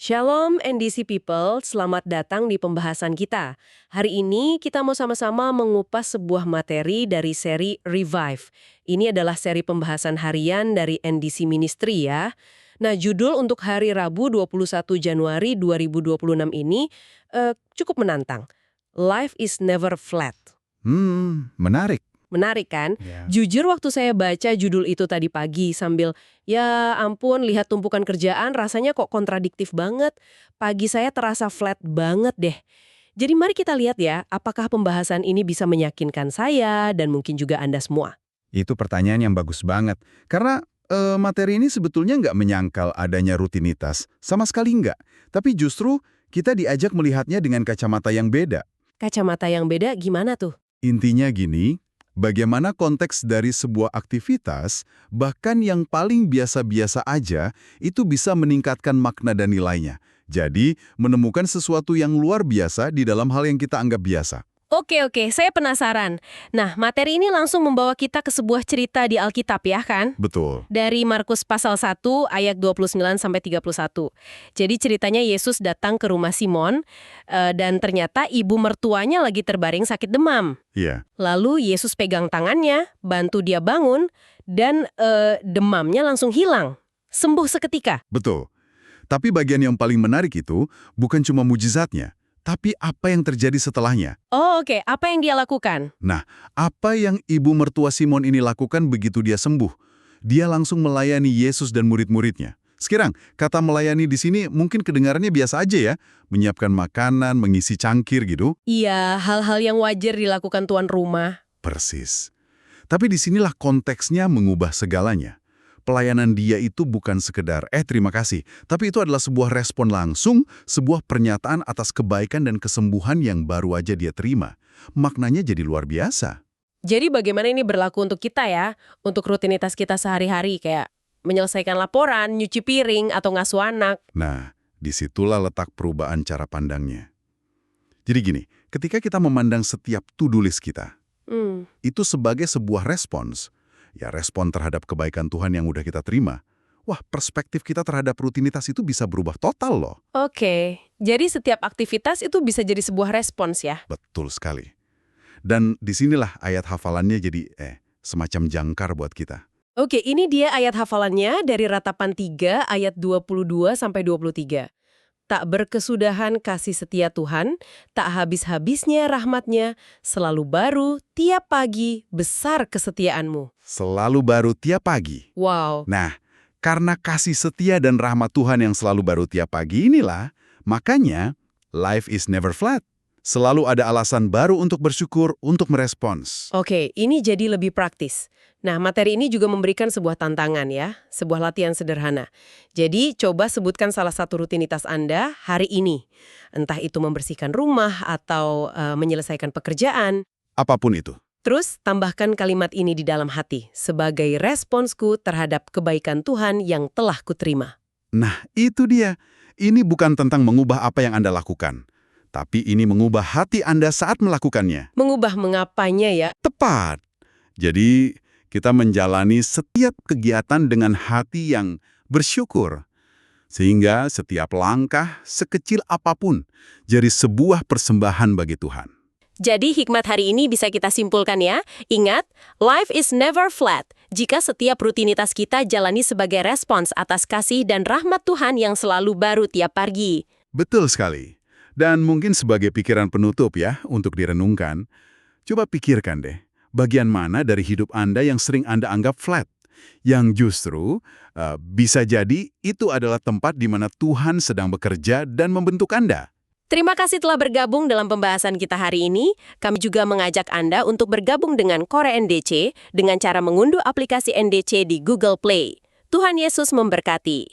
Shalom NDC People, selamat datang di pembahasan kita. Hari ini kita mau sama-sama mengupas sebuah materi dari seri Revive. Ini adalah seri pembahasan harian dari NDC Ministry ya. Nah, judul untuk hari Rabu 21 Januari 2026 ini cukup menantang. Life is never flat. Menarik. Menarik kan? Ya. Jujur waktu saya baca judul itu tadi pagi sambil, ya ampun lihat tumpukan kerjaan rasanya kok kontradiktif banget. Pagi saya terasa flat banget deh. Jadi mari kita lihat ya, apakah pembahasan ini bisa meyakinkan saya dan mungkin juga Anda semua. Itu pertanyaan yang bagus banget. Karena materi ini sebetulnya nggak menyangkal adanya rutinitas. Sama sekali nggak. Tapi justru kita diajak melihatnya dengan kacamata yang beda. Kacamata yang beda gimana tuh? Intinya gini, bagaimana konteks dari sebuah aktivitas, bahkan yang paling biasa-biasa aja, itu bisa meningkatkan makna dan nilainya. Jadi, menemukan sesuatu yang luar biasa di dalam hal yang kita anggap biasa. Oke, saya penasaran. Nah, materi ini langsung membawa kita ke sebuah cerita di Alkitab ya kan? Betul. Dari Markus pasal 1 ayat 29-31. Jadi ceritanya Yesus datang ke rumah Simon dan ternyata ibu mertuanya lagi terbaring sakit demam. Iya. Lalu Yesus pegang tangannya, bantu dia bangun, dan demamnya langsung hilang. Sembuh seketika. Betul. Tapi bagian yang paling menarik itu bukan cuma mujizatnya, tapi apa yang terjadi setelahnya. Oh oke, apa yang dia lakukan? Nah, apa yang ibu mertua Simon ini lakukan begitu dia sembuh? Dia langsung melayani Yesus dan murid-muridnya. Sekarang, kata melayani di sini mungkin kedengarannya biasa aja ya, menyiapkan makanan, mengisi cangkir gitu. Iya, hal-hal yang wajar dilakukan tuan rumah. Persis. Tapi disinilah konteksnya mengubah segalanya. Pelayanan dia itu bukan sekedar, terima kasih, tapi itu adalah sebuah respon langsung, sebuah pernyataan atas kebaikan dan kesembuhan yang baru aja dia terima. Maknanya jadi luar biasa. Jadi bagaimana ini berlaku untuk kita ya? Untuk rutinitas kita sehari-hari kayak menyelesaikan laporan, nyuci piring, atau ngasuh anak. Nah, disitulah letak perubahan cara pandangnya. Jadi gini, ketika kita memandang setiap to-do list kita, itu sebagai sebuah respons, ya respon terhadap kebaikan Tuhan yang udah kita terima, wah perspektif kita terhadap rutinitas itu bisa berubah total loh. Oke, jadi setiap aktivitas itu bisa jadi sebuah respons ya? Betul sekali. Dan disinilah ayat hafalannya jadi semacam jangkar buat kita. Oke, ini dia ayat hafalannya dari Ratapan 3 ayat 22-23. Tak berkesudahan kasih setia Tuhan, tak habis-habisnya rahmatnya, selalu baru tiap pagi besar kesetiaanmu. Selalu baru tiap pagi. Wow. Nah, karena kasih setia dan rahmat Tuhan yang selalu baru tiap pagi inilah, makanya life is never flat. Selalu ada alasan baru untuk bersyukur, untuk merespons. Oke, ini jadi lebih praktis. Nah, materi ini juga memberikan sebuah tantangan ya, sebuah latihan sederhana. Jadi, coba sebutkan salah satu rutinitas Anda hari ini. Entah itu membersihkan rumah atau menyelesaikan pekerjaan. Apapun itu. Terus, tambahkan kalimat ini di dalam hati, sebagai responsku terhadap kebaikan Tuhan yang telah kuterima. Nah, itu dia. Ini bukan tentang mengubah apa yang Anda lakukan. Tapi ini mengubah hati Anda saat melakukannya. Mengubah mengapanya ya? Tepat. Jadi, kita menjalani setiap kegiatan dengan hati yang bersyukur. Sehingga setiap langkah, sekecil apapun, jadi sebuah persembahan bagi Tuhan. Jadi hikmat hari ini bisa kita simpulkan ya. Ingat, life is never flat. Jika setiap rutinitas kita jalani sebagai respons atas kasih dan rahmat Tuhan yang selalu baru tiap pagi. Betul sekali. Dan mungkin sebagai pikiran penutup ya, untuk direnungkan, coba pikirkan deh, bagian mana dari hidup Anda yang sering Anda anggap flat, yang justru bisa jadi itu adalah tempat di mana Tuhan sedang bekerja dan membentuk Anda. Terima kasih telah bergabung dalam pembahasan kita hari ini. Kami juga mengajak Anda untuk bergabung dengan Core NDC dengan cara mengunduh aplikasi NDC di Google Play. Tuhan Yesus memberkati.